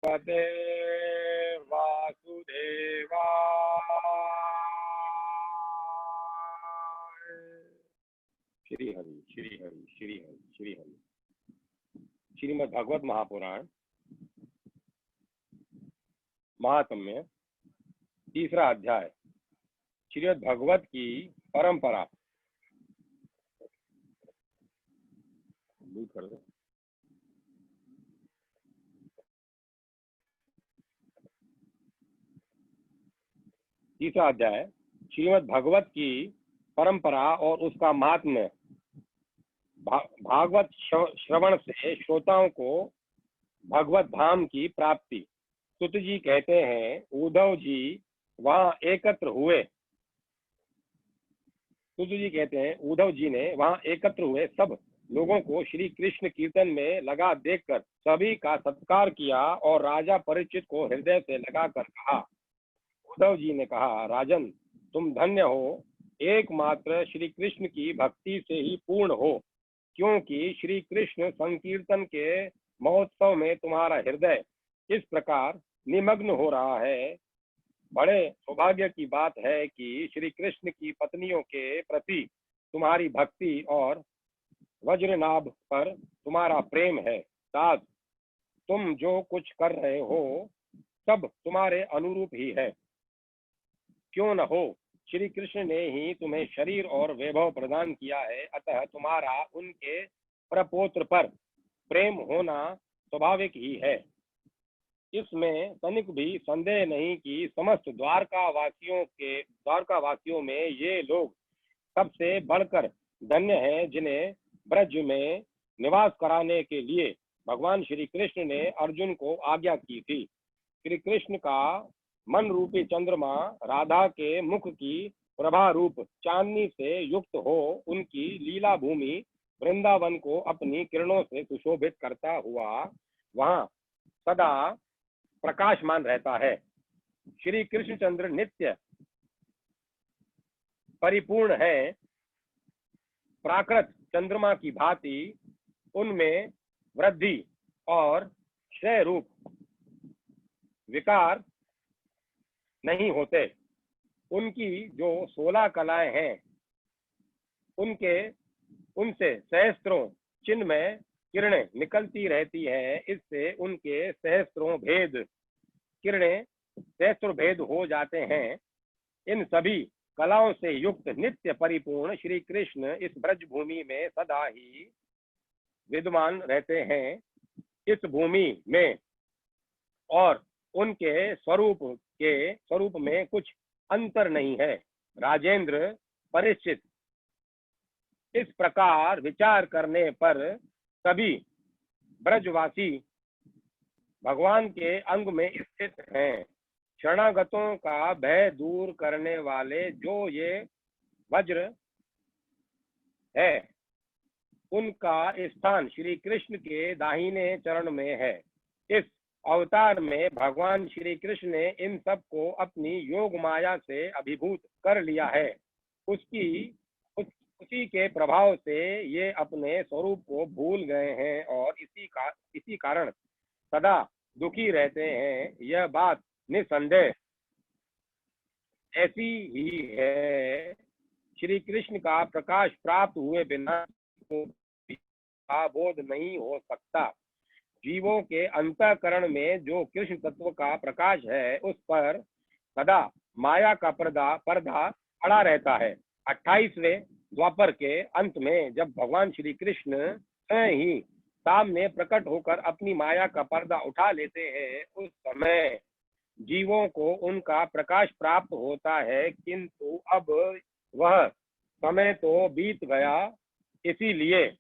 पते वासुदेवा। श्री हरि श्री हरि श्री हरि श्री हरि। श्रीमद् भागवत महापुराण महात्म्य तीसरा अध्याय। श्रीमद् भागवत की परंपरा। तीसरा अध्याय श्रीमद् भागवत की परंपरा और उसका महात्म्य। भागवत श्रवण से श्रोताओं को भगवत धाम की प्राप्ति। सुत जी कहते हैं, उद्धव जी वहां एकत्र हुए। सुत जी कहते हैं, उद्धव जी ने वहां एकत्र हुए सब लोगों को श्री कृष्ण कीर्तन में लगा देखकर सभी का सत्कार किया और राजा परीक्षित को हृदय से लगाकर कहा। उद्धव जी ने कहा, राजन तुम धन्य हो, एकमात्र श्री कृष्ण की भक्ति से ही पूर्ण हो, क्योंकि श्री कृष्ण संकीर्तन के महोत्सव में तुम्हारा हृदय इस प्रकार निमग्न हो रहा है। बड़े सौभाग्य की बात है कि श्री कृष्ण की पत्नियों के प्रति तुम्हारी भक्ति और वज्रनाभ पर तुम्हारा प्रेम है। साथ तुम जो कुछ कर रहे हो सब तुम्हारे अनुरूप ही है। क्यों न हो, श्री कृष्ण ने ही तुम्हें शरीर और वैभव प्रदान किया है, अतः तुम्हारा उनके प्रपोत्र पर प्रेम होना स्वाभाविक ही है। इसमें तनिक भी संदेह नहीं कि समस्त द्वारका वासियों में ये लोग सबसे बढ़कर धन्य हैं, जिन्हें ब्रज में निवास कराने के लिए भगवान श्री कृष्ण ने अर्जुन को आज्ञा की थी। श्री कृष्ण का मन रूपी चंद्रमा राधा के मुख की प्रभा रूप चांदनी से युक्त हो उनकी लीला भूमि वृंदावन को अपनी किरणों से सुशोभित करता हुआ वहां सदा प्रकाशमान रहता है। श्री कृष्णचंद्र नित्य परिपूर्ण है। प्राकृत चंद्रमा की भांति उनमें वृद्धि और क्षय रूप विकार नहीं होते। उनकी जो 16 कलाएं हैं उनसे सहस्त्रों चिन्मय किरणें निकलती रहती हैं। इससे उनके सहस्त्रों भेद हो जाते हैं। इन सभी कलाओं से युक्त नित्य परिपूर्ण श्री कृष्ण इस ब्रज भूमि में सदा ही विद्यमान रहते हैं। इस भूमि में और उनके स्वरूप में कुछ अंतर नहीं है। राजेंद्र परीक्षित, इस प्रकार विचार करने पर सभी ब्रजवासी भगवान के अंग में स्थित हैं। शरणागतों का भय दूर करने वाले जो ये वज्र है, उनका स्थान श्री कृष्ण के दाहिने चरण में है। इस अवतार में भगवान श्री कृष्ण ने इन सब को अपनी योग माया से अभिभूत कर लिया है। उसी के प्रभाव से ये अपने स्वरूप को भूल गए हैं और इसी कारण सदा दुखी रहते हैं। यह बात निसंदेह ऐसी ही है। श्री कृष्ण का प्रकाश प्राप्त हुए बिना का बोध नहीं हो सकता। जीवों के अंतःकरण में जो कृष्ण तत्व का प्रकाश है, उस पर सदा माया का पर्दा पड़ा रहता है। 28वें द्वापर के अंत में जब भगवान श्री कृष्ण ही सामने प्रकट होकर अपनी माया का पर्दा उठा लेते हैं, उस समय जीवों को उनका प्रकाश प्राप्त होता है। किंतु अब वह समय तो बीत गया, इसीलिए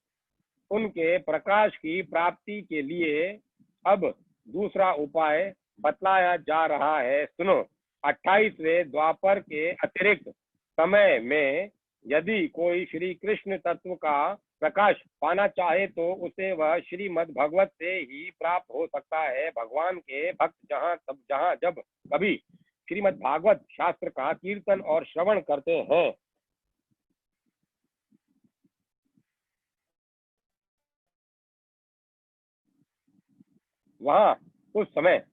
उनके प्रकाश की प्राप्ति के लिए अब दूसरा उपाय बतलाया जा रहा है। सुनो, 28वें द्वापर के अतिरिक्त समय में यदि कोई श्री कृष्ण तत्व का प्रकाश पाना चाहे तो उसे वह श्रीमद् भगवत से ही प्राप्त हो सकता है। भगवान के भक्त जहाँ जब कभी श्रीमद् भागवत शास्त्र का कीर्तन और श्रवण करते हैं, वहाँ उस समय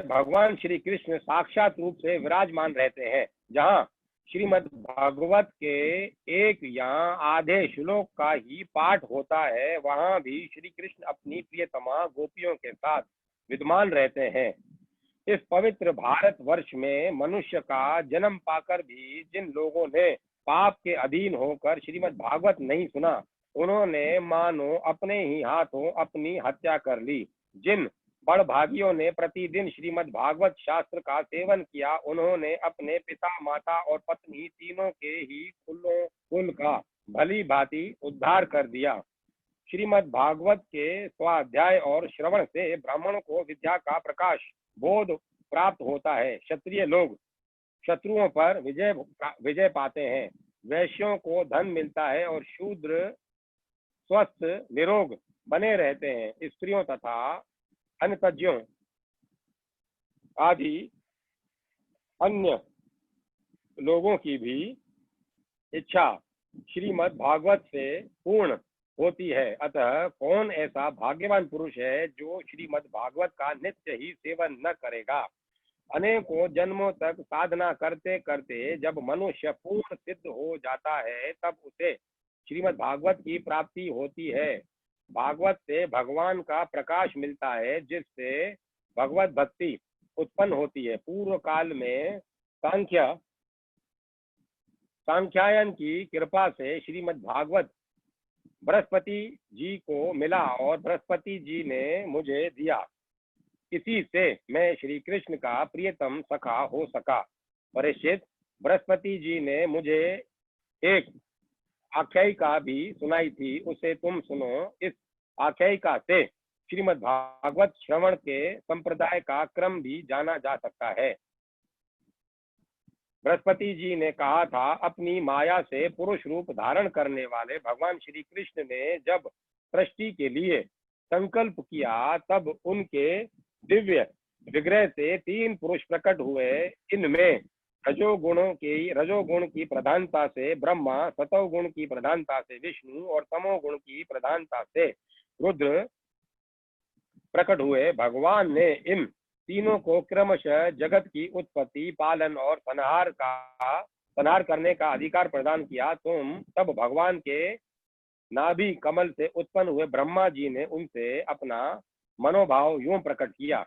भगवान श्री कृष्ण साक्षात रूप से विराजमान रहते हैं। जहाँ श्रीमद् भागवत के एक या आधे श्लोक का ही पाठ होता है, वहाँ भी श्री कृष्ण अपनी प्रियतमा गोपियों के साथ विद्यमान रहते हैं। इस पवित्र भारत वर्ष में मनुष्य का जन्म पाकर भी जिन लोगों ने पाप के अधीन होकर श्रीमद् भागवत नहीं सुना, उन्होंने मानो अपने ही हाथों अपनी हत्या कर ली। जिन बड़भागियों ने प्रतिदिन श्रीमद् भागवत शास्त्र का सेवन किया, उन्होंने अपने पिता, माता और पत्नी तीनों के ही कुल का भली भांति उद्धार कर दिया। श्रीमद् भागवत के स्वाध्याय और श्रवण से ब्राह्मण को विद्या का प्रकाश बोध प्राप्त होता है। क्षत्रिय लोग शत्रुओं पर विजय पाते हैं, वैश्यों को धन मिलता है और शूद्र स्वस्थ निरोग बने रहते हैं। स्त्रियों तथा अनतज्ञों आदि अन्य लोगों की भी इच्छा श्रीमद् भागवत से पूर्ण होती है। अतः कौन ऐसा भाग्यवान पुरुष है जो श्रीमद् भागवत का नित्य ही सेवन न करेगा। अनेकों जन्मों तक साधना करते करते जब मनुष्य पूर्ण सिद्ध हो जाता है, तब उसे श्रीमद् भागवत की प्राप्ति होती है। भागवत से भगवान का प्रकाश मिलता है, जिससे भगवत भक्ति उत्पन्न होती है। पूर्व काल में सांख्यायन की कृपा से श्रीमद् भागवत बृहस्पति जी को मिला और बृहस्पति जी ने मुझे दिया। इसी से मैं श्री कृष्ण का प्रियतम सखा हो सका। परीक्षित, बृहस्पति जी ने मुझे एक आख्यायिका भी सुनाई थी, उसे तुम सुनो। इस आख्यायिका से श्रीमद् भागवत श्रवण के संप्रदाय का क्रम भी जाना जा सकता है। बृहस्पति जी ने कहा था, अपनी माया से पुरुष रूप धारण करने वाले भगवान श्री कृष्ण ने जब सृष्टि के लिए संकल्प किया, तब उनके दिव्य विग्रह से 3 पुरुष प्रकट हुए। इनमें रजोगुण की प्रधानता से ब्रह्मा, सतोगुण की प्रधानता से विष्णु और तमोगुण की प्रधानता से रुद्र प्रकट हुए। भगवान ने इन तीनों को क्रमशः जगत की उत्पत्ति, पालन और संहार करने का अधिकार प्रदान किया। तब भगवान के नाभि कमल से उत्पन्न हुए ब्रह्मा जी ने उनसे अपना मनोभाव यूं प्रकट किया।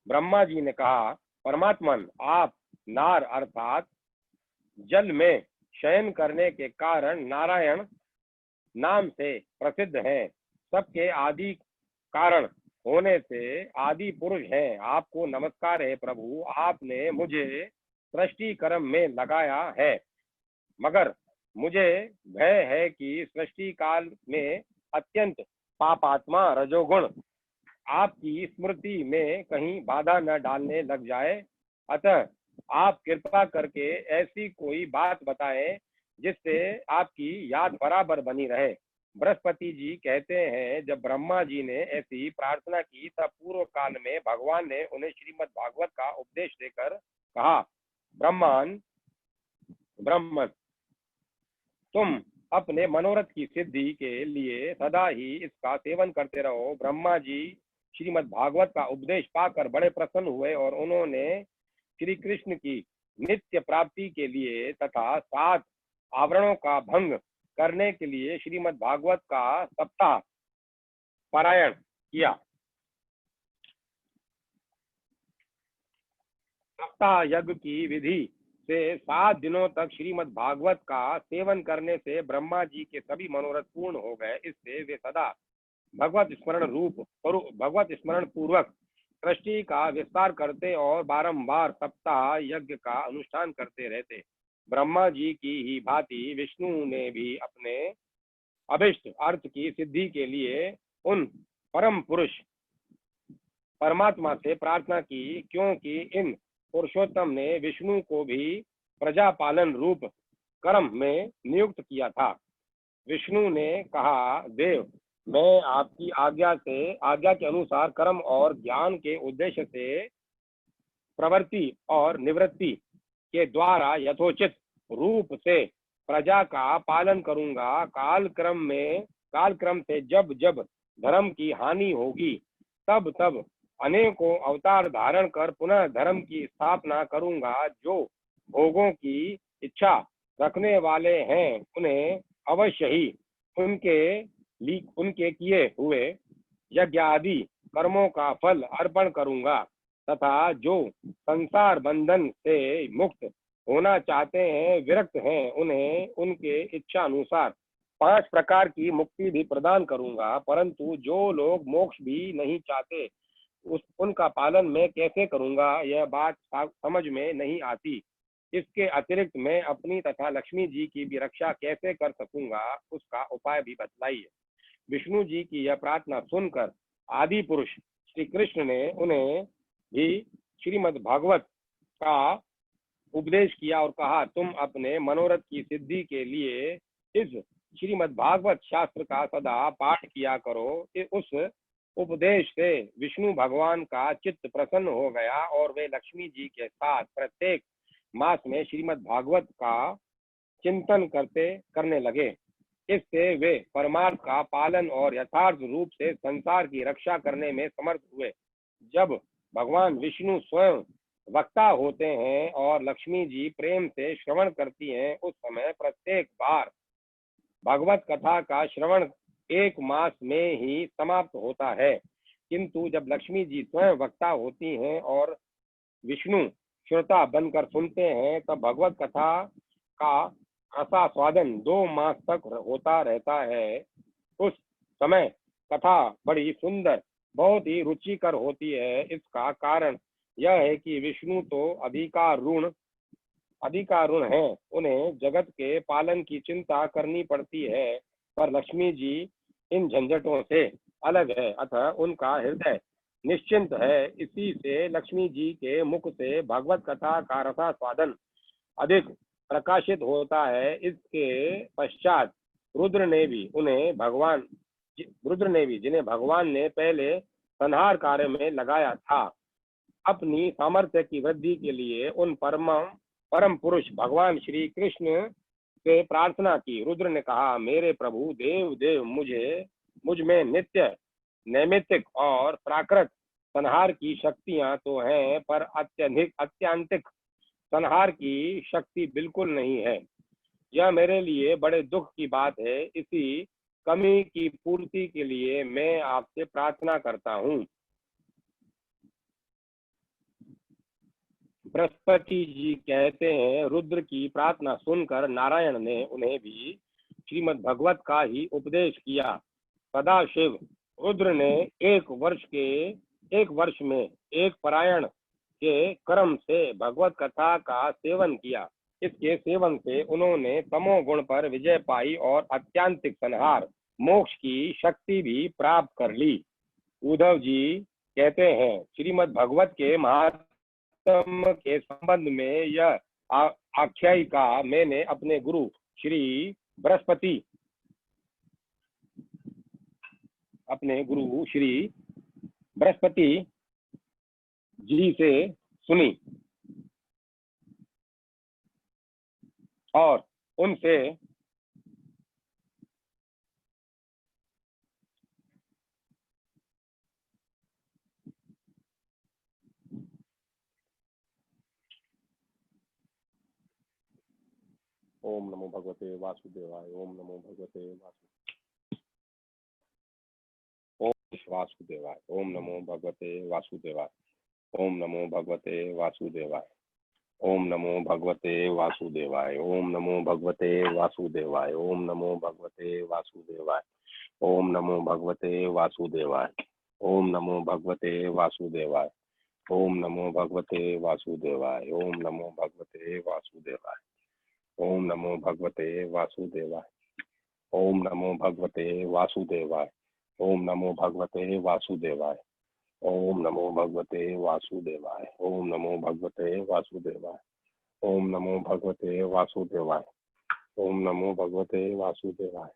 ब्रह्मा जी ने कहा, परमात्मन, आप नार अर्थात जल में शयन करने के कारण नारायण नाम से प्रसिद्ध हैं। सबके आदि कारण होने से आदि पुरुष हैं। आपको नमस्कार है प्रभु, आपने मुझे सृष्टि कर्म में लगाया है, मगर मुझे भय है कि सृष्टि काल में अत्यंत पापात्मा रजोगुण आपकी स्मृति में कहीं बाधा न डालने लग जाए। अतः आप कृपा करके ऐसी कोई बात बताएं जिससे आपकी याद बराबर बनी रहे। बृहस्पति जी कहते हैं, जब ब्रह्मा जी ने ऐसी प्रार्थना की, तब पूर्व काल में भगवान ने उन्हें श्रीमद् भागवत का उपदेश देकर कहा, ब्राह्मण, तुम अपने मनोरथ की सिद्धि के लिए सदा ही इसका सेवन करते रहो। ब्रह्मा जी श्रीमद् भागवत का उपदेश पाकर बड़े प्रसन्न हुए और उन्होंने श्री कृष्ण की नित्य प्राप्ति के लिए तथा 7 आवरणों का भंग करने के लिए श्रीमद् भागवत का सप्ताह पारायण किया। सप्ताह यज्ञ की विधि से 7 दिनों तक श्रीमद् भागवत का सेवन करने से ब्रह्मा जी के सभी मनोरथ पूर्ण हो गए। इससे वे सदा भगवत स्मरण पूर्वक सृष्टि का विस्तार करते और बारंबार सप्ताह यज्ञ का अनुष्ठान करते रहते। ब्रह्मा जी की ही भांति विष्णु ने भी अपने अभिष्ट अर्थ की सिद्धि के लिए उन परम पुरुष परमात्मा से प्रार्थना की, क्योंकि इन पुरुषोत्तम ने विष्णु को भी प्रजापालन रूप कर्म में नियुक्त किया था। विष्णु ने कहा, देव, मैं आपकी आज्ञा के अनुसार कर्म और ज्ञान के उद्देश्य से प्रवृत्ति और निवृत्ति के द्वारा यथोचित रूप से प्रजा का पालन करूंगा। कालक्रम से जब जब धर्म की हानि होगी तब तब अनेकों अवतार धारण कर पुनः धर्म की स्थापना करूंगा। जो भोगों की इच्छा रखने वाले हैं उन्हें अवश्य ही उनके किए हुए यज्ञ आदि कर्मों का फल अर्पण करूंगा तथा जो संसार बंधन से मुक्त होना चाहते हैं, विरक्त हैं, उन्हें उनके इच्छा अनुसार 5 प्रकार की मुक्ति भी प्रदान करूंगा। परंतु जो लोग मोक्ष भी नहीं चाहते उनका पालन मैं कैसे करूंगा, यह बात समझ में नहीं आती। इसके अतिरिक्त मैं अपनी तथा लक्ष्मी जी की भी रक्षा कैसे कर सकूंगा, उसका उपाय भी बतलाइए। विष्णु जी की यह प्रार्थना सुनकर आदि पुरुष श्री कृष्ण ने उन्हें भी श्रीमद् भागवत का उपदेश किया और कहा, तुम अपने मनोरथ की सिद्धि के लिए इस श्रीमद् भागवत शास्त्र का सदा पाठ किया करो। उस उपदेश से विष्णु भगवान का चित्त प्रसन्न हो गया और वे लक्ष्मी जी के साथ प्रत्येक मास में श्रीमद् भागवत का चिंतन करने लगे। इससे वे परमार्थ का पालन और यथार्थ रूप से संसार की रक्षा करने में समर्थ हुए। जब भगवान विष्णु स्वयं वक्ता होते हैं और लक्ष्मी जी प्रेम से श्रवण करती हैं, उस समय प्रत्येक बार भागवत कथा का श्रवण 1 मास में ही समाप्त होता है। किंतु जब लक्ष्मी जी स्वयं वक्ता होती हैं और विष्णु श्रोता बनकर सुनते हैं, तब भगवत कथा का रसास्वादन 2 मास तक होता रहता है। उस समय कथा बड़ी सुंदर, बहुत ही रुचिकर होती है। इसका कारण यह है कि विष्णु तो अधिकारुण हैं, उन्हें जगत के पालन की चिंता करनी पड़ती है, पर लक्ष्मी जी इन झंझटों से अलग है, अतः उनका हृदय निश्चिंत है। इसी से लक्ष्मी जी के मुख से भगवत कथा का रसास्वादन अधिक प्रकाशित होता है। इसके पश्चात रुद्र ने भी जिन्हें भगवान ने पहले संहार कार्य में लगाया था, अपनी सामर्थ्य की वृद्धि के लिए उन परम पुरुष भगवान श्री कृष्ण से प्रार्थना की। रुद्र ने कहा, मेरे प्रभु देव मुझ में नित्य नैमित्तिक और प्राकृत संहार की शक्तियां तो हैं, पर अत्यंतिक संहार की शक्ति बिल्कुल नहीं है। यह मेरे लिए बड़े दुख की बात है। इसी कमी की पूर्ति के लिए मैं आपसे प्रार्थना करता हूँ। बृहस्पति जी कहते हैं, रुद्र की प्रार्थना सुनकर नारायण ने उन्हें भी श्रीमद् भगवत का ही उपदेश किया। सदाशिव रुद्र ने एक वर्ष में एक पारायण के क्रम से भगवत कथा का सेवन किया। इसके सेवन से उन्होंने तमोगुण पर विजय पाई और अत्यंतिक संहार मोक्ष की शक्ति भी प्राप्त कर ली। उद्धव जी कहते हैं, श्रीमद् भगवत के महात्म के संबंध में यह आख्यायिका मैंने अपने गुरु श्री बृहस्पति जी से सुनी और उनसे ओम नमो भगवते वासुदेवाय। ओम नमो भगवते वासुदेवाय। ओम नमो भगवते वासुदेवाय। ओम नमो भगवते वासुदेवाय। ओम नमो भगवते वासुदेवाय। ओम नमो भगवते वासुदेवाय। ओम नमो भगवते वासुदेवाय। ओम नमो भगवते वासुदेवाय। ओम नमो भगवते वासुदेवाय। ओम नमो भगवते वासुदेवाय। ओम नमो भगवते वासुदेवाय। ओम नमो भगवते वासुदेवाय। ओम नमो भगवते वासुदेवाय। ओम नमो भगवते वासुदेवाय। ओम नमो भगवते वासुदेवाय। ओम नमो भगवते वासुदेवाय। ओम नमो भगवते वासुदेवाय। ओम नमो भगवते वासुदेवाय।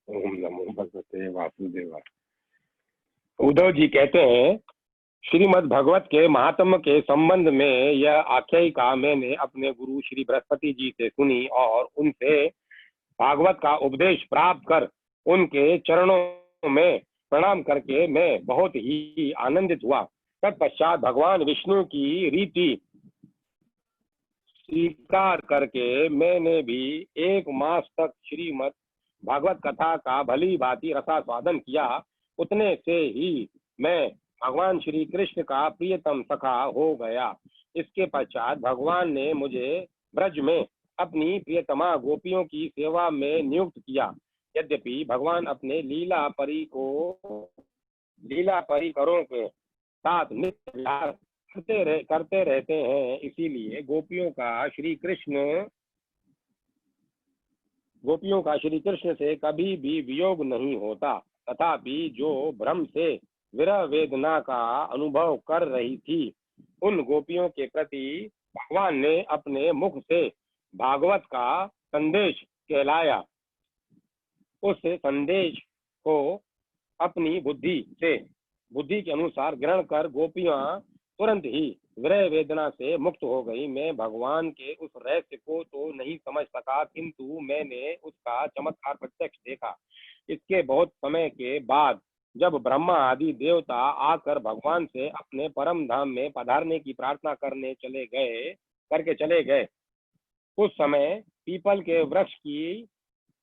ओम नमो भगवते वासुदेवाय। उद्धव जी कहते हैं, श्रीमद् भगवत के महात्म्य के संबंध में यह आख्यायिका मैंने अपने गुरु श्री बृहस्पति जी से सुनी और उनसे भागवत का उपदेश प्राप्त कर उनके चरणों में प्रणाम करके मैं बहुत ही आनंदित हुआ। तत्पश्चात भगवान विष्णु की रीति स्वीकार करके मैंने भी 1 मास तक श्रीमद् भागवत कथा का भली भांति रसास्वादन किया। उतने से ही मैं भगवान श्री कृष्ण का प्रियतम सखा हो गया। इसके पश्चात भगवान ने मुझे ब्रज में अपनी प्रियतमा गोपियों की सेवा में नियुक्त किया। यद्यपि भगवान अपने लीला परिकरों के साथ नित्य विहार करते रहते हैं, इसीलिए गोपियों का श्री कृष्ण से कभी भी वियोग नहीं होता। तथापि जो भ्रम से विरह वेदना का अनुभव कर रही थी, उन गोपियों के प्रति भगवान ने अपने मुख से भागवत का संदेश कहलाया। उस संदेश को अपनी बुद्धि के अनुसार ग्रहण कर गोपियां तुरंत ही विरह वेदना से मुक्त हो गई। मैं भगवान के उस रहस्य को तो नहीं समझ सका, किंतु मैंने उसका चमत्कार प्रत्यक्ष देखा। इसके बहुत समय के बाद जब ब्रह्मा आदि देवता आकर भगवान से अपने परम धाम में पधारने की प्रार्थना करके चले गए, उस समय पीपल के वृक्ष की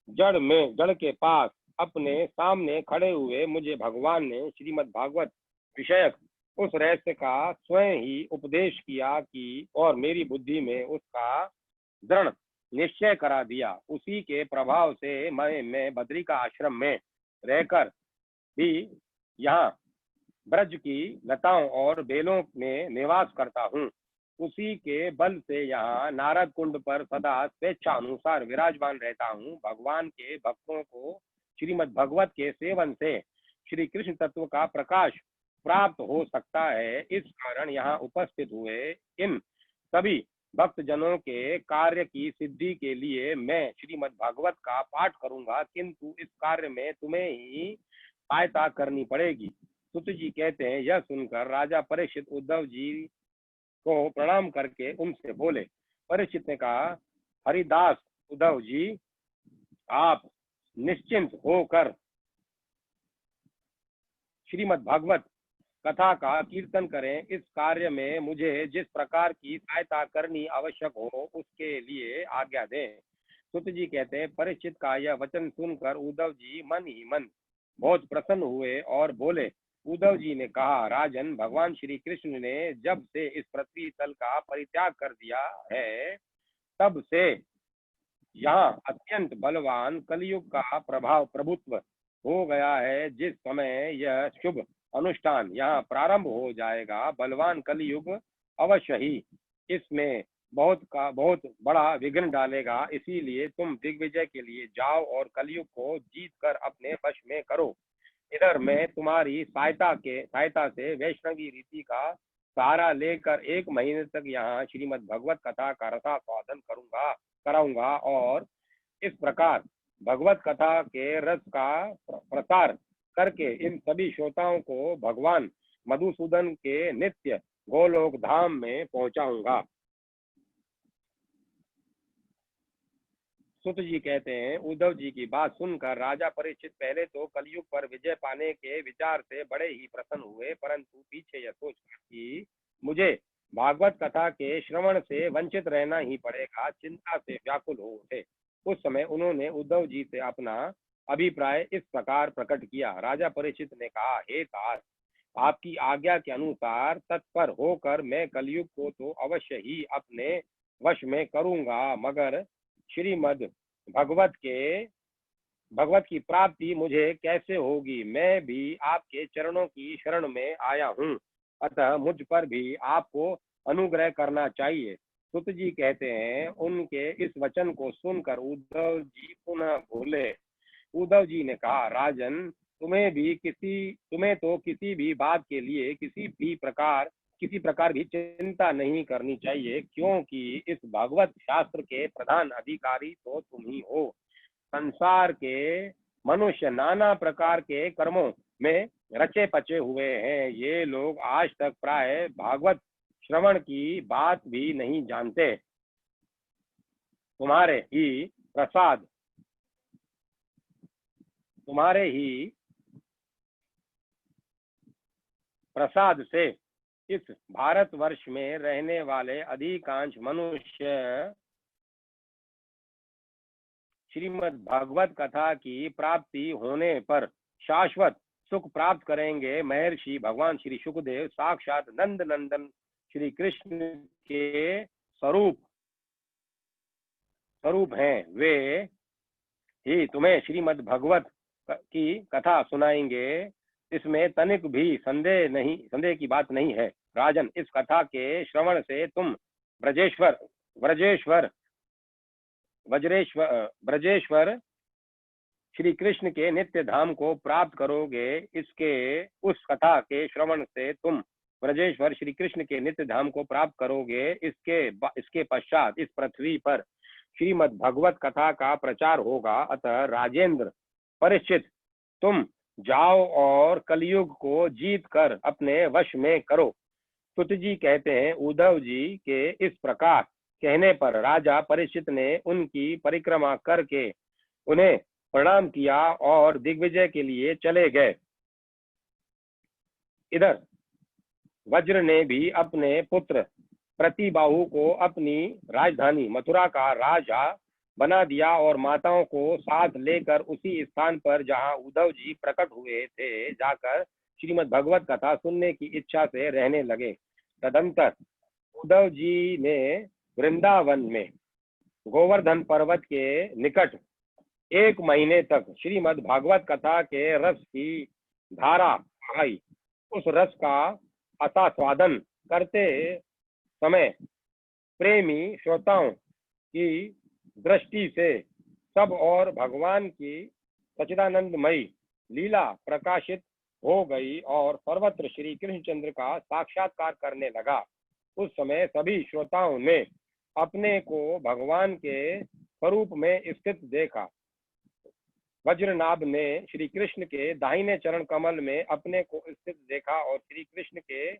जड़ के पास अपने सामने खड़े हुए मुझे भगवान ने श्रीमद् भागवत विषयक उस रहस्य का स्वयं ही उपदेश किया कि और मेरी बुद्धि में उसका दृढ़ निश्चय करा दिया। उसी के प्रभाव से मैं बद्री का आश्रम में रहकर भी यहाँ ब्रज की लताओं और बेलों में निवास करता हूँ। उसी के बल से यहाँ नारद कुंड पर सदा स्वेच्छा अनुसार विराजमान रहता हूँ। भगवान के भक्तों को श्रीमद् भगवत के सेवन से श्री कृष्ण तत्व का प्रकाश प्राप्त हो सकता है। इस कारण यहाँ उपस्थित हुए इन सभी भक्त जनों के कार्य की सिद्धि के लिए मैं श्रीमद् भागवत का पाठ करूंगा, किंतु इस कार्य में तुम्हें ही सहायता करनी पड़ेगी। सुत जी कहते हैं, यह सुनकर राजा परीक्षित उद्धव जी को प्रणाम करके उनसे बोले। परीक्षित ने कहा, हरिदास उद्धव जी, आप निश्चिंत होकर श्रीमद् भागवत कथा का कीर्तन करें। इस कार्य में मुझे जिस प्रकार की सहायता करनी आवश्यक हो उसके लिए आज्ञा दें। सुत जी कहते हैं, परीक्षित का यह वचन सुनकर उद्धव जी मन ही मन बहुत प्रसन्न हुए और बोले। उद्धव जी ने कहा, राजन, भगवान श्री कृष्ण ने जब से इस पृथ्वी तल का परित्याग कर दिया है, तब से यहाँ अत्यंत बलवान कलयुग का प्रभुत्व हो गया है। जिस समय यह शुभ अनुष्ठान यहाँ प्रारंभ हो जाएगा, बलवान कलयुग अवश्य ही इसमें बहुत बड़ा विघ्न डालेगा। इसीलिए तुम दिग्विजय के लिए जाओ और कलयुग को जीत कर अपने वश में करो। इधर मैं तुम्हारी सहायता से वैष्णवी रीति का सहारा लेकर 1 महीने तक यहाँ श्रीमद् भगवत कथा का रसास्वादन कराऊंगा और इस प्रकार भगवत कथा के रस का प्रसार करके इन सभी श्रोताओं को भगवान मधुसूदन के नित्य गोलोक धाम में पहुंचाऊंगा। सुत जी कहते हैं, उद्धव जी की बात सुनकर राजा परीक्षित पहले तो कलयुग पर विजय पाने के विचार से बड़े ही प्रसन्न हुए, परंतु पीछे यह सोचकर कि मुझे भागवत कथा के श्रवण से वंचित रहना ही पड़ेगा, चिंता से व्याकुल हो उठे। उस समय उन्होंने उद्धव जी से अपना अभिप्राय इस प्रकार प्रकट किया। राजा परीक्षित ने कहा, हे तात, आपकी आज्ञा के अनुसार तत्पर होकर मैं कलयुग को तो अवश्य ही अपने वश में करूंगा, मगर श्रीमद् भगवत की प्राप्ति मुझे कैसे होगी? मैं भी आपके चरणों की शरण में आया हूँ, अतः मुझ पर भी आपको अनुग्रह करना चाहिए। सुत जी कहते हैं, उनके इस वचन को सुनकर उद्धव जी पुनः बोले। उद्धव जी ने कहा, राजन, तुम्हें तो किसी भी बात के लिए किसी प्रकार भी चिंता नहीं करनी चाहिए, क्योंकि इस भागवत शास्त्र के प्रधान अधिकारी तो तुम ही हो। संसार के मनुष्य नाना प्रकार के कर्मों में रचे पचे हुए हैं। ये लोग आज तक प्राय भागवत श्रवण की बात भी नहीं जानते। तुम्हारे ही प्रसाद तुम्हारे ही प्रसाद से इस भारतवर्ष में रहने वाले अधिकांश मनुष्य श्रीमद् भागवत कथा की प्राप्ति होने पर शाश्वत सुख प्राप्त करेंगे। महर्षि भगवान श्री शुकदेव साक्षात नंद नंदन श्री कृष्ण के स्वरूप हैं। वे ही तुम्हें श्रीमद् भागवत की कथा सुनाएंगे। इसमें तनिक भी संदेह की बात नहीं है। राजन, इस कथा के श्रवण से तुम ब्रजेश्वर श्री कृष्ण के नित्य धाम को प्राप्त करोगे। उस कथा के श्रवण से तुम ब्रजेश्वर श्री कृष्ण के नित्य धाम को प्राप्त करोगे। इसके पश्चात इस पृथ्वी पर श्रीमद् भगवत कथा का प्रचार होगा। अतः राजेंद्र परीक्षित, तुम जाओ और कलयुग को जीत कर अपने वश में करो। सुत जी कहते हैं, उद्धव जी के इस प्रकार कहने पर राजा परीक्षित ने उनकी परिक्रमा करके उन्हें प्रणाम किया और दिग्विजय के लिए चले गए। इधर वज्र ने भी अपने पुत्र प्रतिबाहु को अपनी राजधानी मथुरा का राजा बना दिया और माताओं को साथ लेकर उसी स्थान पर जहां उद्धव जी प्रकट हुए थे जाकर श्रीमद् भगवत कथा सुनने की इच्छा से रहने लगे। तदंतर उद्धव जी ने वृंदावन में गोवर्धन पर्वत के निकट 1 महीने तक श्रीमद् भागवत कथा के रस की धारा आई। उस रस का आस्वादन करते समय प्रेमी श्रोताओं की दृष्टि से सब और भगवान की सच्चिदानंदमयी लीला प्रकाशित हो गई और सर्वत्र श्री कृष्णचंद्र का साक्षात्कार करने लगा। उस समय सभी श्रोताओं ने अपने को भगवान के स्वरूप में स्थित देखा। वज्रनाभ ने श्री कृष्ण के दाहिने चरण कमल में अपने को स्थित देखा और श्री कृष्ण के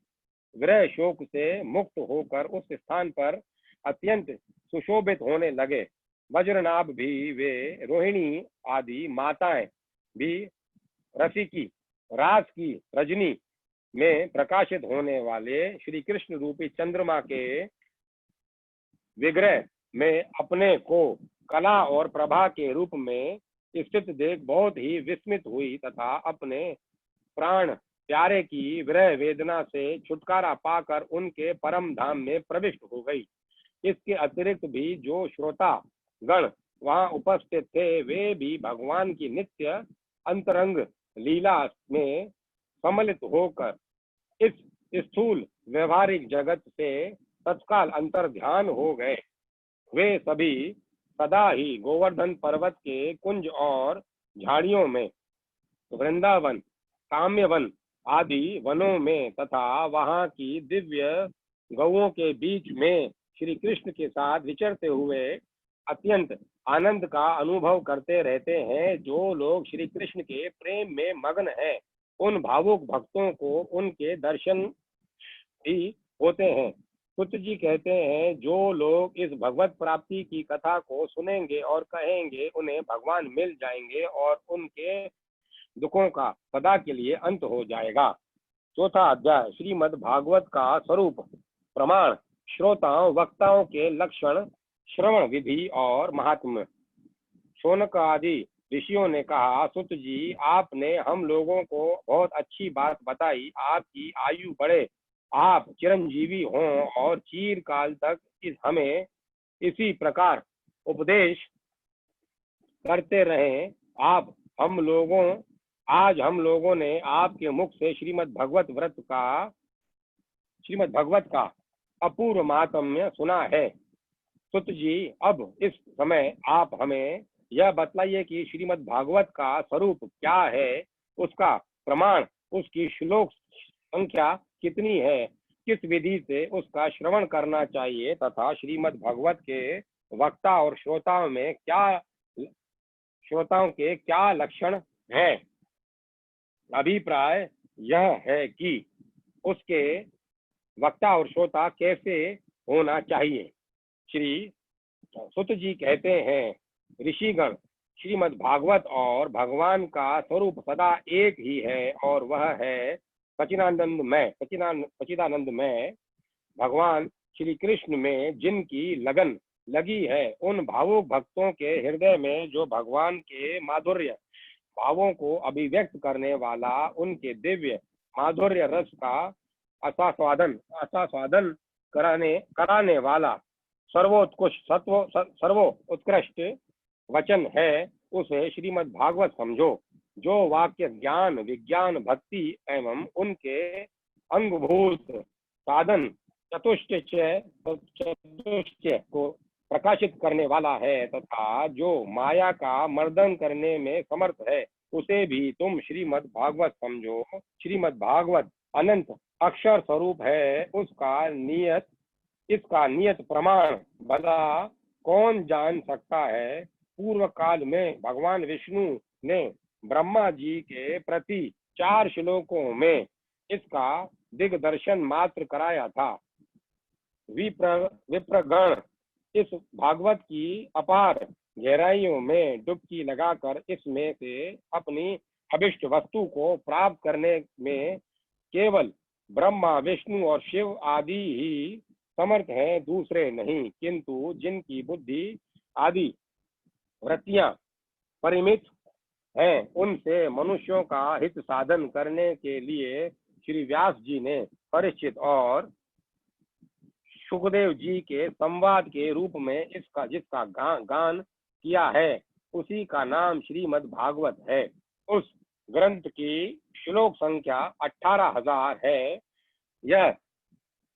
विरह शोक से मुक्त होकर उस स्थान पर अत्यंत सुशोभित होने लगे। वज्रनाभ भी वे रोहिणी आदि माताएं भी रसिकी रास की रजनी में प्रकाशित होने वाले श्री कृष्ण रूपी चंद्रमा के विग्रह में अपने को कला और प्रभा के रूप में स्थित देख बहुत ही विस्मित हुई तथा अपने प्राण प्यारे की विरह वेदना से छुटकारा पाकर उनके परम धाम में प्रविष्ट हो गई। इसके अतिरिक्त भी जो श्रोता गण वहां उपस्थित थे वे भी भगवान की नित्य अंतरंग लीला में सम्मिलित होकर इस स्थूल व्यवहारिक जगत से तत्काल अंतर ध्यान हो गए। वे सभी सदा ही गोवर्धन पर्वत के कुंज और झाड़ियों में, वृंदावन, काम्यवन आदि वनों में तथा वहां की दिव्य गौओं के बीच में श्री कृष्ण के साथ विचरते हुए अत्यंत आनंद का अनुभव करते रहते हैं। जो लोग श्री कृष्ण के प्रेम में मग्न हैं उन भावुक भक्तों को उनके दर्शन भी होते हैं। कुछ जी कहते हैं, जो लोग इस भगवत प्राप्ति की कथा को सुनेंगे और कहेंगे उन्हें भगवान मिल जाएंगे और उनके दुखों का सदा के लिए अंत हो जाएगा। चौथा अध्याय श्रीमद् भागवत का स्वरूप, प्रमाण, श्रोताओं वक्ताओं के लक्षण, श्रवण विधि और महात्म्य। शौनक आदि ऋषियों ने कहा, सुत जी आपने हम लोगों को बहुत अच्छी बात बताई। आपकी आयु बढ़े, आप चिरंजीवी हों और चिरकाल तक हमें इसी प्रकार उपदेश करते रहें। आज हम लोगों ने आपके मुख से श्रीमद् भगवत का अपूर्व महात्म्य सुना है। सुत जी अब इस समय आप हमें यह बतलाइए कि श्रीमद् भागवत का स्वरूप क्या है, उसका प्रमाण, उसकी श्लोक संख्या कितनी है, किस विधि से उसका श्रवण करना चाहिए तथा श्रीमद् भागवत के वक्ता और श्रोताओं के क्या लक्षण हैं। अभिप्राय यह है कि उसके वक्ता और श्रोता कैसे होना चाहिए। श्री सुत जी कहते हैं, ऋषिगण, श्रीमद् भागवत और भगवान का स्वरूप सदा एक ही है और वह है सच्चिदानंद में। भगवान श्री कृष्ण में जिनकी लगन लगी है, उन भावुक भक्तों के हृदय में जो भगवान के माधुर्य भावों को अभिव्यक्त करने वाला, उनके दिव्य माधुर्य रस का आस्वादन कराने वाला सर्वोत्कृष्ट वचन है, उसे श्रीमद् भागवत समझो। जो वाक्य ज्ञान, विज्ञान, भक्ति एवं उनके अंगभूत साधन चतुष्टय को प्रकाशित करने वाला है तथा जो माया का मर्दन करने में समर्थ है, उसे भी तुम श्रीमद् भागवत समझो। श्रीमद् भागवत अनंत अक्षर स्वरूप है, इसका नियत प्रमाण भला कौन जान सकता है। पूर्व काल में भगवान विष्णु ने ब्रह्मा जी के प्रति 4 श्लोकों में इसका दिग्दर्शन मात्र कराया था। विप्रगण इस भागवत की अपार गहराइयों में डुबकी लगाकर इसमें से अपनी अभिष्ट वस्तु को प्राप्त करने में केवल ब्रह्मा, विष्णु और शिव आदि ही समर्थ हैं, दूसरे नहीं। किंतु जिनकी बुद्धि आदि वृत्तियां परिमित हैं, उनसे मनुष्यों का हित साधन करने के लिए श्री व्यास जी ने परीक्षित और सुखदेव जी के संवाद के रूप में जिसका गान किया है, उसी का नाम श्रीमद् भागवत है। उस ग्रंथ की श्लोक संख्या 18,000 है। यह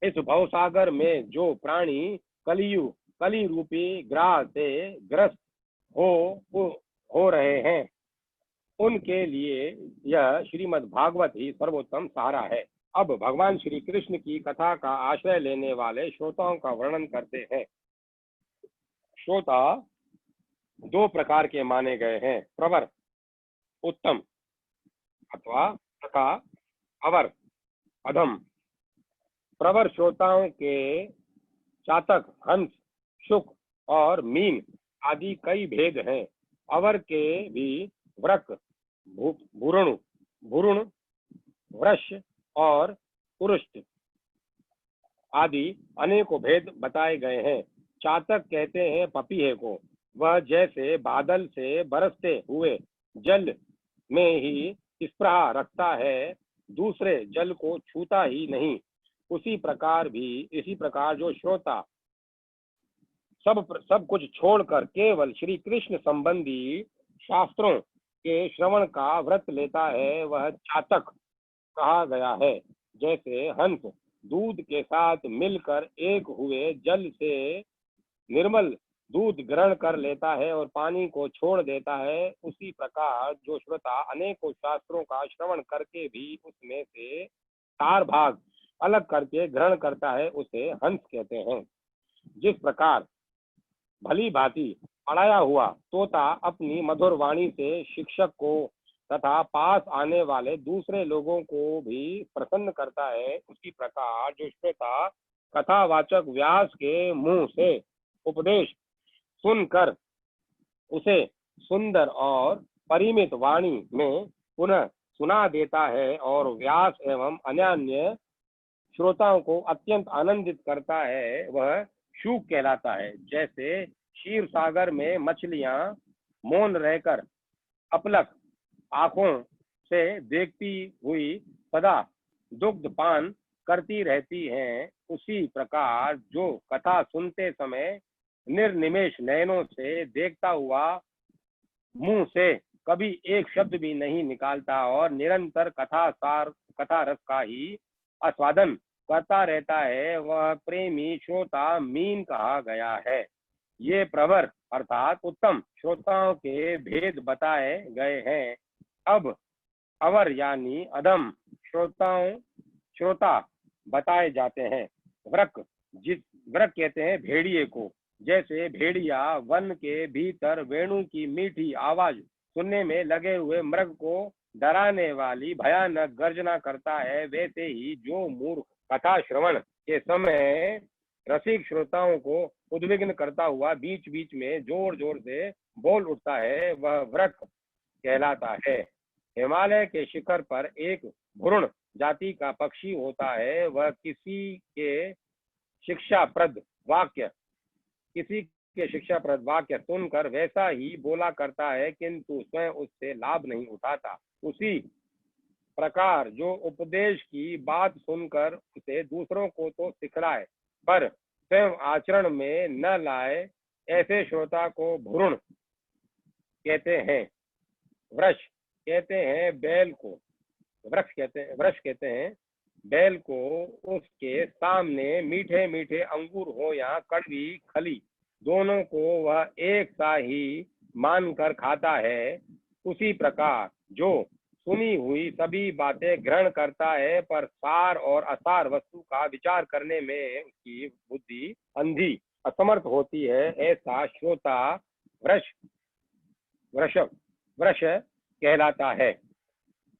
इस भवसागर में जो प्राणी कली रूपी ग्राह से ग्रस्त हो रहे हैं, उनके लिए यह श्रीमद् भागवत ही सर्वोत्तम सहारा है। अब भगवान श्री कृष्ण की कथा का आश्रय लेने वाले श्रोताओं का वर्णन करते हैं। श्रोता 2 प्रकार के माने गए हैं, प्रवर उत्तम अथवा तथा अवर अधम। प्रवर श्रोताओं के चातक, हंस, शुक और मीन आदि कई भेद हैं। अवर के भी वृक, भूरुण, वृष और पुरुष आदि अनेकों भेद बताए गए हैं। चातक कहते हैं पपीहे को, वह जैसे बादल से बरसते हुए जल में ही स्पृहा रखता है, दूसरे जल को छूता ही नहीं, इसी प्रकार जो श्रोता सब कुछ छोड़कर केवल श्री कृष्ण संबंधी शास्त्रों के श्रवण का व्रत लेता है, वह चातक कहा गया है। जैसे हंस दूध के साथ मिलकर एक हुए जल से निर्मल दूध ग्रहण कर लेता है और पानी को छोड़ देता है, उसी प्रकार जो श्रोता अनेकों शास्त्रों का श्रवण करके भी उसमें से 4 भाग अलग करके ग्रहण करता है, उसे हंस कहते हैं। जिस प्रकार भली भांति पढ़ाया हुआ तोता अपनी मधुर वाणी से शिक्षक को तथा पास आने वाले दूसरे लोगों को भी प्रसन्न करता है, उसी प्रकार जो श्रोता कथावाचक व्यास के मुंह से उपदेश सुनकर उसे सुंदर और परिमित वाणी में पुनः सुना देता है और व्यास एवं अन्य श्रोताओं को अत्यंत आनंदित करता है, वह शूक कहलाता है। जैसे क्षीर सागर में मछलियां मौन रहकर अपलक आंखों से देखती हुई सदा दुग्ध पान करती रहती हैं, उसी प्रकार जो कथा सुनते समय निर्निमेष नयनों से देखता हुआ मुंह से कभी एक शब्द भी नहीं निकालता और निरंतर कथा रस का ही आस्वादन करता रहता है, वह प्रेमी श्रोता मीन कहा गया है। ये प्रवर अर्थात उत्तम श्रोताओं के भेद बताए गए हैं। अब अवर यानी अधम श्रोता बताए जाते हैं। वृक कहते हैं भेड़िए को। जैसे भेड़िया वन के भीतर वेणु की मीठी आवाज सुनने में लगे हुए मृग को डराने वाली भयानक गर्जना करता है, वैसे ही जो मूर्ख कथा श्रवण के समय रसिक श्रोताओं को उद्विग्न करता हुआ बीच बीच में जोर जोर से बोल उठता है, वह वृक कहलाता है। हिमालय के शिखर पर एक भ्रूण जाति का पक्षी होता है, वह किसी के शिक्षाप्रद वाक्य सुनकर वैसा ही बोला करता है, किंतु स्वयं उससे लाभ नहीं उठाता। उसी प्रकार जो उपदेश की बात सुनकर उसे दूसरों को तो सिखलाए पर स्वयं आचरण में न लाए, ऐसे श्रोता को भ्रूण कहते हैं। वृष कहते हैं बैल को, वृक्ष कहते हैं बैल को। उसके सामने मीठे मीठे अंगूर हो या कड़वी खली, दोनों को वह एक सा ही मानकर खाता है। उसी प्रकार जो सुनी हुई सभी बातें ग्रहण करता है, पर सार और असार वस्तु का विचार करने में उसकी बुद्धि अंधी असमर्थ होती है, ऐसा श्रोता वृष वृषभ वृष कहलाता है।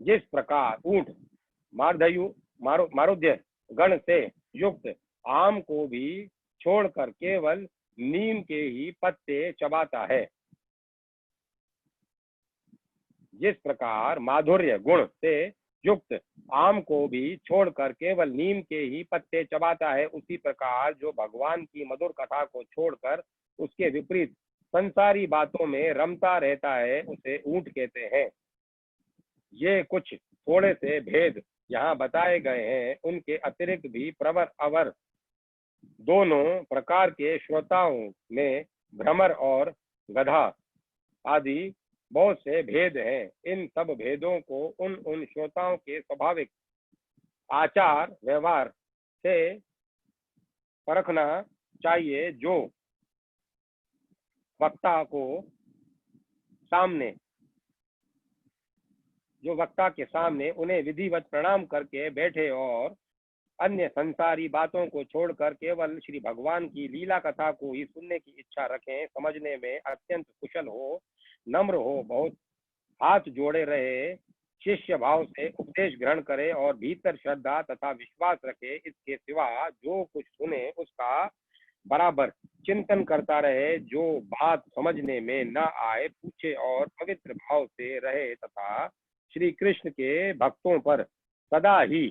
जिस प्रकार ऊंट मारुद्य गण से युक्त आम को भी छोड़कर केवल नीम के ही पत्ते चबाता है, जिस प्रकार माधुर्य गुण से युक्त आम को भी छोड़कर केवल नीम के ही पत्ते चबाता है, उसी प्रकार जो भगवान की मधुर कथा को छोड़कर उसके विपरीत संसारी बातों में रमता रहता है, उसे ऊंट कहते हैं। ये कुछ थोड़े से भेद यहाँ बताए गए हैं। उनके अतिरिक्त भी प्रवर अवर दोनों प्रकार के श्रोताओं में भ्रमर और गधा आदि बहुत से भेद हैं। इन सब भेदों को उन उन श्रोताओं के स्वाभाविक आचार व्यवहार से परखना चाहिए, जो वक्ता के सामने उन्हें विधिवत प्रणाम करके बैठे और अन्य संसारी बातों को छोड़कर केवल श्री भगवान की लीला कथा को ही सुनने की इच्छा रखें, समझने में अत्यंत कुशल हो, नम्र हो, बहुत हाथ जोड़े रहे, शिष्य भाव से उपदेश ग्रहण करे और भीतर श्रद्धा तथा विश्वास रखे। इसके सिवा जो कुछ सुने उसका बराबर चिंतन करता रहे, जो बात समझने में न आए पूछे और पवित्र भाव से रहे तथा श्री कृष्ण के भक्तों पर सदा ही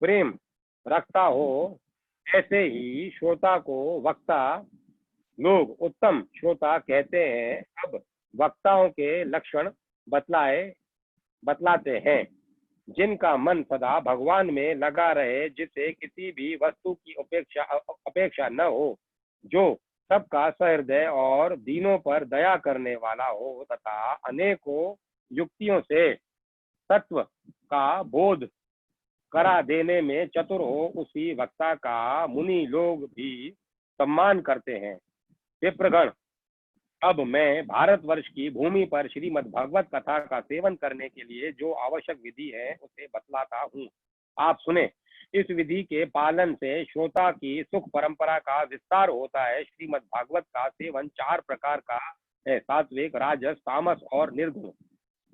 प्रेम रखता हो, ऐसे ही श्रोता को वक्ता लोग उत्तम श्रोता कहते हैं। अब वक्ताओं के लक्षण बतलाते हैं। जिनका मन सदा भगवान में लगा रहे, जिसे किसी भी वस्तु की अपेक्षा न हो, जो सबका सहृदय और दीनों पर दया करने वाला हो तथा अनेकों युक्तियों से तत्व का बोध करा देने में चतुर हो, उसी वक्ता का मुनि लोग भी सम्मान करते हैं। विप्रगण, अब मैं भारतवर्ष की भूमि पर श्रीमद् भागवत कथा का सेवन करने के लिए जो आवश्यक विधि है उसे बतलाता हूँ, आप सुने। इस विधि के पालन से श्रोता की सुख परंपरा का विस्तार होता है। श्रीमद् भागवत का सेवन 4 प्रकार का है, सात्विक, राजस, तामस और निर्गुण,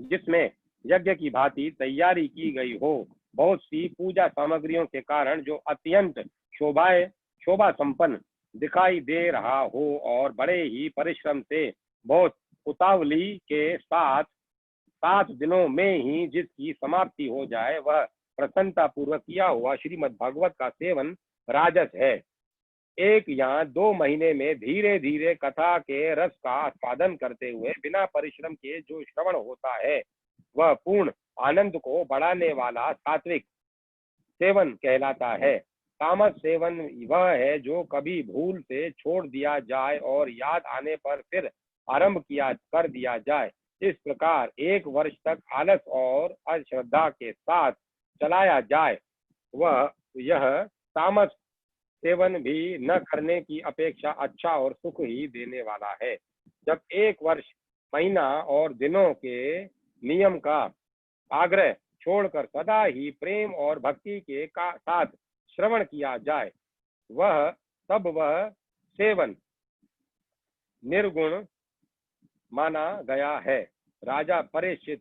जिसमें यज्ञ की भांति तैयारी की गई हो, बहुत सी पूजा सामग्रियों के कारण जो अत्यंत शोभा संपन्न दिखाई दे रहा हो और बड़े ही परिश्रम से बहुत उतावली के साथ 7 दिनों में ही जिसकी समाप्ति हो जाए, वह प्रसन्नता पूर्वक किया हुआ श्रीमद् भागवत का सेवन राजस है। 1 या 2 महीने में धीरे धीरे कथा के रस का आस्वादन करते हुए बिना परिश्रम के जो श्रवण होता है, वह पूर्ण आनंद को बढ़ाने वाला सात्विक सेवन कहलाता है। तामस सेवन वह है जो कभी भूल से छोड़ दिया जाए और याद आने पर फिर आरंभ कर दिया जाए। इस प्रकार 1 वर्ष तक आलस और अश्रद्धा के साथ चलाया जाए, वह यह तामस सेवन भी न करने की अपेक्षा अच्छा और सुख ही देने वाला है। जब 1 वर्ष, महीना और दिनों के नियम का आग्रह छोड़कर सदा ही प्रेम और भक्ति के साथ श्रवण किया जाए, वह सेवन निर्गुण माना गया है। राजा परीक्षित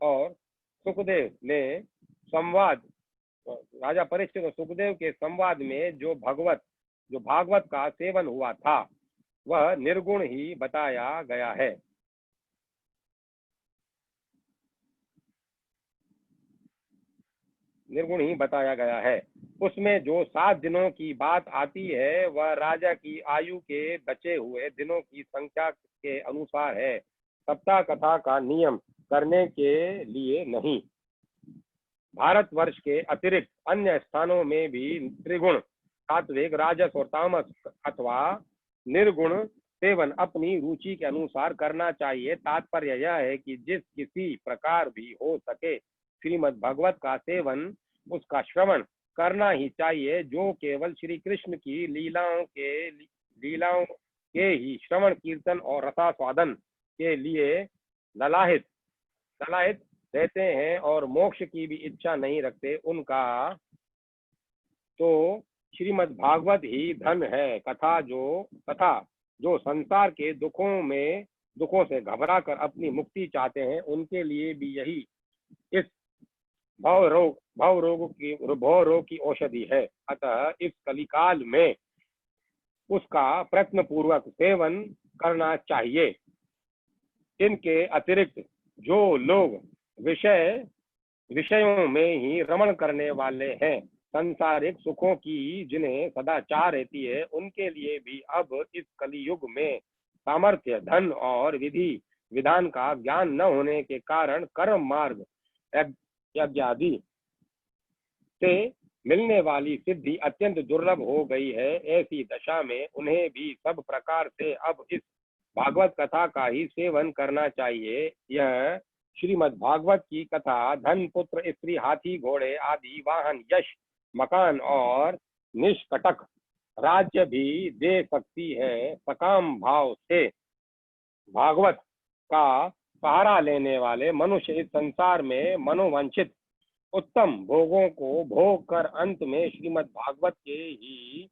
और सुखदेव ने संवाद राजा परीक्षित और सुखदेव के संवाद में जो भागवत का सेवन हुआ था वह निर्गुण ही बताया गया है। निर्गुण ही बताया गया है। उसमें जो 7 दिनों की बात आती है वह राजा की आयु के बचे हुए दिनों की संख्या के अनुसार है, सप्ताह कथा का नियम करने के लिए नहीं। भारतवर्ष के अतिरिक्त अन्य स्थानों में भी त्रिगुण, सात्विक, राजस और तामस अथवा निर्गुण सेवन अपनी रुचि के अनुसार करना चाहिए। तात्पर्य यह है कि जिस किसी प्रकार भी हो सके श्रीमद् भागवत का सेवन, उसका श्रवण करना ही चाहिए। जो केवल श्री कृष्ण की लीलाओं के ही श्रवण, कीर्तन और रसास्वादन के लिए ललाहित रहते हैं और मोक्ष की भी इच्छा नहीं रखते, उनका तो श्रीमद् भागवत ही धन है। तथा जो संसार के दुखों से घबरा कर अपनी मुक्ति चाहते हैं, उनके लिए भी यही इस भव रोग की औषधि है। अतः इस कलिकाल में उसका प्रयत्न पूर्वक सेवन करना चाहिए। इनके अतिरिक्त जो लोग विषयों में ही रमण करने वाले हैं, सांसारिक सुखों की जिन्हें सदा चाह रहती है, उनके लिए भी अब इस कलियुग में सामर्थ्य, धन और विधि विधान का ज्ञान न होने के कारण कर्म मार्ग यज्ञादि से मिलने वाली सिद्धि अत्यंत दुर्लभ हो गई है। ऐसी दशा में उन्हें भी सब प्रकार से अब इस भागवत कथा का ही सेवन करना चाहिए। यह श्रीमद् भागवत की कथा धन, पुत्र, स्त्री, हाथी, घोड़े आदि वाहन, यश, मकान और निष्कटक राज्य भी दे सकती है। सकाम भाव से भागवत का सहारा लेने वाले मनुष्य इस संसार में मनोवांछित उत्तम भोगों को भोग कर अंत में श्रीमद् भागवत के ही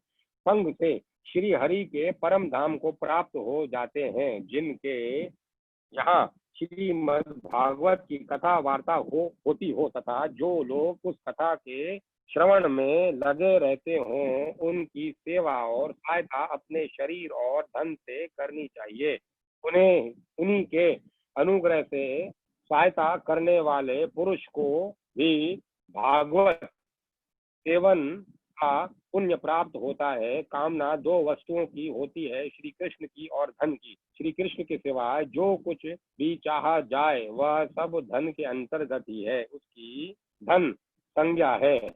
संग से श्री हरि के परम धाम को प्राप्त हो जाते हैं। जिनके यहाँ श्रीमद् भागवत की कथा वार्ता होती हो तथा जो लोग उस कथा के श्रवण में लगे रहते हों, उनकी सेवा और सहायता अपने शरीर और धन से करनी चाहिए। उन्हीं के अनुग्रह से सहायता करने वाले पुरुष को भी भागवत सेवन का पुण्य प्राप्त होता है। कामना 2 वस्तुओं की होती है, श्री कृष्ण की और धन की। श्री कृष्ण के सिवाय जो कुछ भी चाहा जाए वह सब धन के अंतर्गत ही है, उसकी धन संज्ञा है।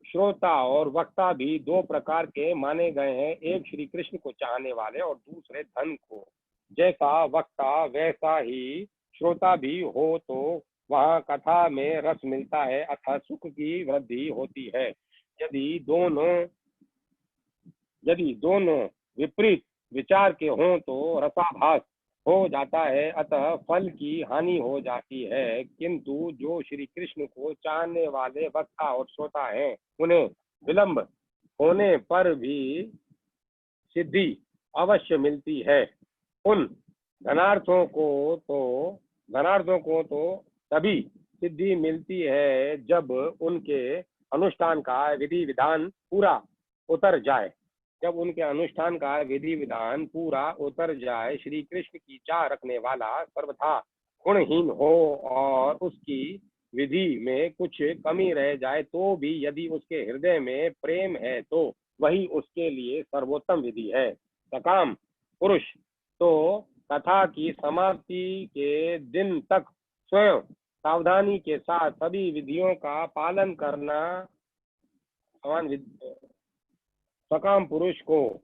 श्रोता और वक्ता भी 2 प्रकार के माने गए हैं, एक श्री कृष्ण को चाहने वाले और दूसरे धन को। जैसा वक्ता वैसा ही श्रोता भी हो तो वहाँ कथा में रस मिलता है अथवा सुख की वृद्धि होती है। यदि दोनों विपरीत विचार के हों तो रसाभास हो जाता है, अतः फल की हानि हो जाती है। किंतु जो श्री कृष्ण को चाहने वाले वक्ता और श्रोता हैं, उन्हें विलंब होने पर भी सिद्धि अवश्य मिलती है। उन धनार्थों को तो तभी सिद्धि मिलती है जब उनके अनुष्ठान का विधि विधान पूरा उतर जाए। श्री कृष्ण की चाह रखने वाला सर्वथा गुणहीन हो और उसकी विधि में कुछ कमी रह जाए तो भी यदि उसके हृदय में प्रेम है तो वही उसके लिए सर्वोत्तम विधि है। सकाम पुरुष तो कथा की समाप्ति के दिन तक स्वयं सावधानी के साथ सभी विधियों का पालन करना सकाम पुरुष को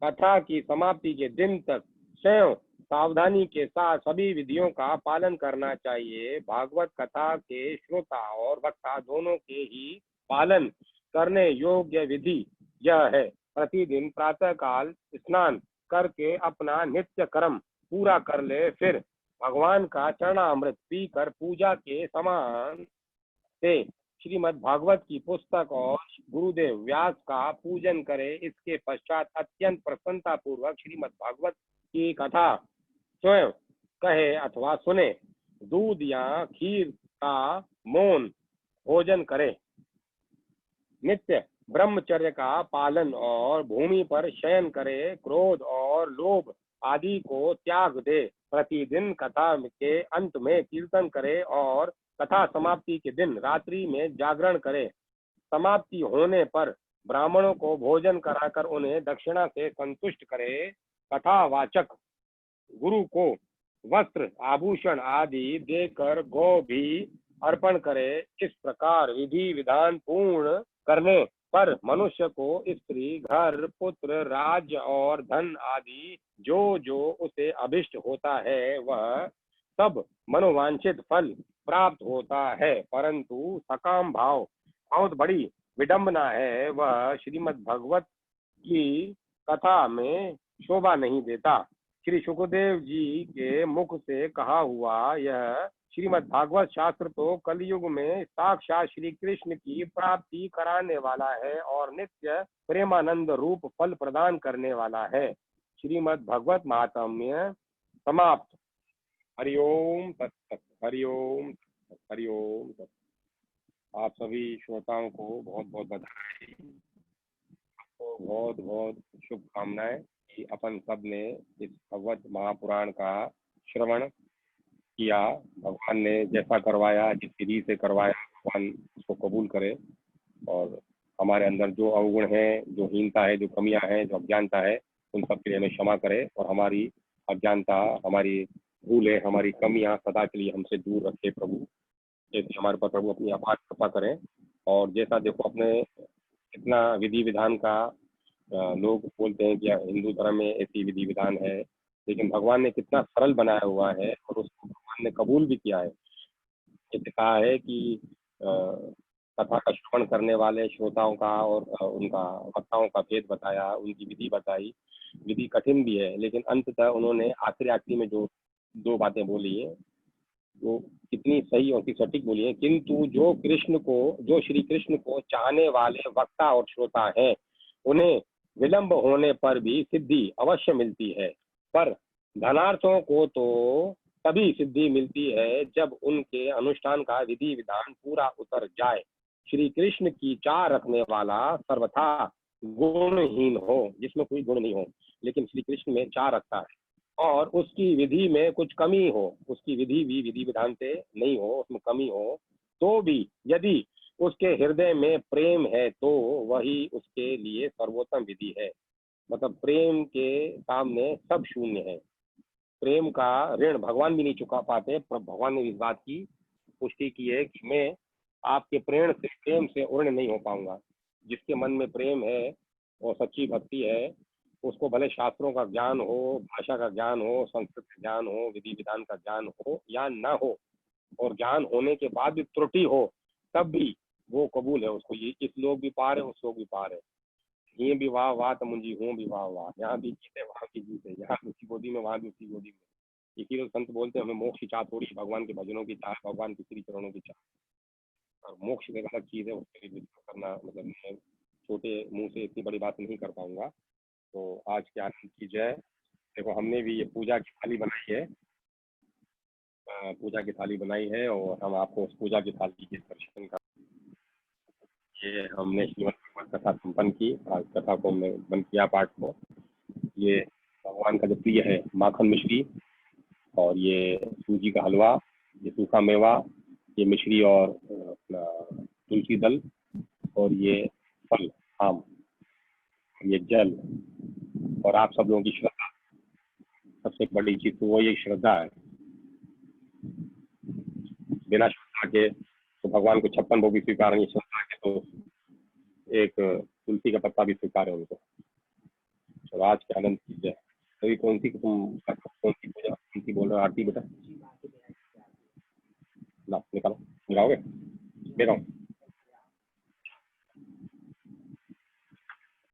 कथा की समाप्ति के दिन तक स्वयं सावधानी के साथ सभी विधियों का पालन करना चाहिए। भागवत कथा के श्रोता और वक्ता दोनों के ही पालन करने योग्य विधि यह है, प्रतिदिन प्रातः काल स्नान करके अपना नित्य कर्म पूरा कर ले, फिर भगवान का चरणामृत पीकर पूजा के समान से श्रीमद् भागवत की पुस्तक और गुरुदेव व्यास का पूजन करे। इसके पश्चात अत्यंत प्रसन्नता पूर्वक श्रीमद् भागवत की कथा स्वयं कहे अथवा सुने। दूध या खीर का मौन भोजन करे, नित्य ब्रह्मचर्य का पालन और भूमि पर शयन करे, क्रोध और लोभ आदि को त्याग दे, प्रतिदिन कथा के अंत में कीर्तन करे और कथा समाप्ति के दिन रात्रि में जागरण करे, समाप्ति होने पर ब्राह्मणों को भोजन कराकर उन्हें दक्षिणा से संतुष्ट करे, कथावाचक गुरु को वस्त्र आभूषण आदि देकर गौ भी अर्पण करे। इस प्रकार विधि विधान पूर्ण करने पर मनुष्य को स्त्री, घर, पुत्र, राज्य और धन आदि जो जो उसे अभिष्ट होता है वह सब मनोवांछित फल प्राप्त होता है, परंतु सकाम भाव बहुत बड़ी विडंबना है, वह श्रीमद् भगवत की कथा में शोभा नहीं देता। श्री सुखदेव जी के मुख से कहा हुआ यह श्रीमद् भागवत शास्त्र तो कलयुग में साक्षात श्री कृष्ण की प्राप्ति कराने वाला है और नित्य प्रेमानंद रूप फल प्रदान करने वाला है। श्रीमद् भगवत महात्म्य समाप्त। हरिओम तत्सत, हरिओम तत्सत, हरिओम तत्सत। आप सभी श्रोताओं को बहुत बहुत बधाई, आपको बहुत बहुत शुभकामनाएं कि अपन सब ने इस भगवत महापुराण का श्रवण किया। भगवान ने जैसा करवाया, जिस विधि से करवाया, भगवान उसको कबूल करे और हमारे अंदर जो अवगुण है, जो हीनता है, जो कमियां हैं, जो अज्ञानता है, उन सब के लिए हमें क्षमा करे और हमारी अज्ञानता, हमारी भूलें, हमारी कमियां सदा के लिए हमसे दूर रखे प्रभु। जैसे हमारे पर प्रभु अपनी अपार कृपा करें और जैसा देखो अपने इतना विधि विधान का लोग बोलते हैं कि हिंदू धर्म में ऐसी विधि विधान है, लेकिन भगवान ने कितना सरल बनाया हुआ है और उसको भगवान ने कबूल भी किया है। जैसे कहा है कि कथा का श्रवण करने वाले श्रोताओं का और उनका वक्ताओं का भेद बताया, उनकी विधि बताई। विधि कठिन भी है, लेकिन अंततः उन्होंने आखिरी में जो दो बातें बोली है वो कितनी सही और कितनी सटीक बोली है। किंतु जो श्री कृष्ण को चाहने वाले वक्ता और श्रोता हैं, उन्हें विलंब होने पर भी सिद्धि अवश्य मिलती है, पर धनार्थों को तो तभी सिद्धि मिलती है जब उनके अनुष्ठान का विधि विधान पूरा उतर जाए। श्री कृष्ण की चाह रखने वाला सर्वथा गुणहीन हो, जिसमें कोई गुण नहीं हो, लेकिन श्री कृष्ण में चाह रखता है और उसकी विधि में कुछ कमी हो, उसकी विधि भी विधि विधान से नहीं हो, उसमें कमी हो, तो भी यदि उसके हृदय में प्रेम है तो वही उसके लिए सर्वोत्तम विधि है। मतलब प्रेम के सामने सब शून्य है। प्रेम का ऋण भगवान भी नहीं चुका पाते, पर भगवान ने इस बात की पुष्टि की है कि मैं आपके प्रेम से उर्ण नहीं हो पाऊंगा। जिसके मन में प्रेम है और सच्ची भक्ति है, उसको भले शास्त्रों का ज्ञान हो, भाषा का ज्ञान हो, संस्कृत का ज्ञान हो, विधि विधान का ज्ञान हो या ना हो, और ज्ञान होने के बाद भी त्रुटि हो, तब भी वो कबूल है उसको। ये इस लोग भी पार है, उस लोग भी पार है। ये भी वाह वाह तो मुंजी हूँ भी वाह वाह, यहाँ भी जीत है, वहाँ भी जीत है, यहाँ भी उसी गोदी में, वहाँ भी उसी गोदी में। इसी लोग संत बोलते हैं हमें मोक्ष की चाह थोड़ी, भगवान के भजनों की चाह, भगवान के श्री चरणों की चाह। और मोक्ष एक अलग चीज़ है, उसके लिए विचार करना, मतलब मैं छोटे मुंह से इतनी बड़ी बात नहीं कर पाऊंगा। तो आज के आनंद की जय। देखो हमने भी ये पूजा की थाली बनाई है, पूजा की थाली बनाई है और हम आपको उस पूजा की थाली के दर्शन का, ये हमने श्रीमद् भगवत कथा संपन्न की। आज कथा को हमने बंद किया पाठ को। ये भगवान का जो प्रिय है माखन मिश्री, और ये सूजी का हलवा, ये सूखा मेवा, ये मिश्री और अपना तुलसी दल, और ये फल आम, ये जल, और आप सब लोगों की श्रद्धा। सबसे बड़ी चीज तो वो ये श्रद्धा है। बिना श्रद्धा के तो भगवान को 56 भोग भी स्वीकार नहीं, श्रद्धा के तो एक तुलसी का पत्ता भी स्वीकार है उनको। तो आज के आनंद की जय। अभी कौन सी पूजा, कौन सी बोल रहे हो आरती बेटा? ला निकालो, निकालोगे? दे रहा हूँ।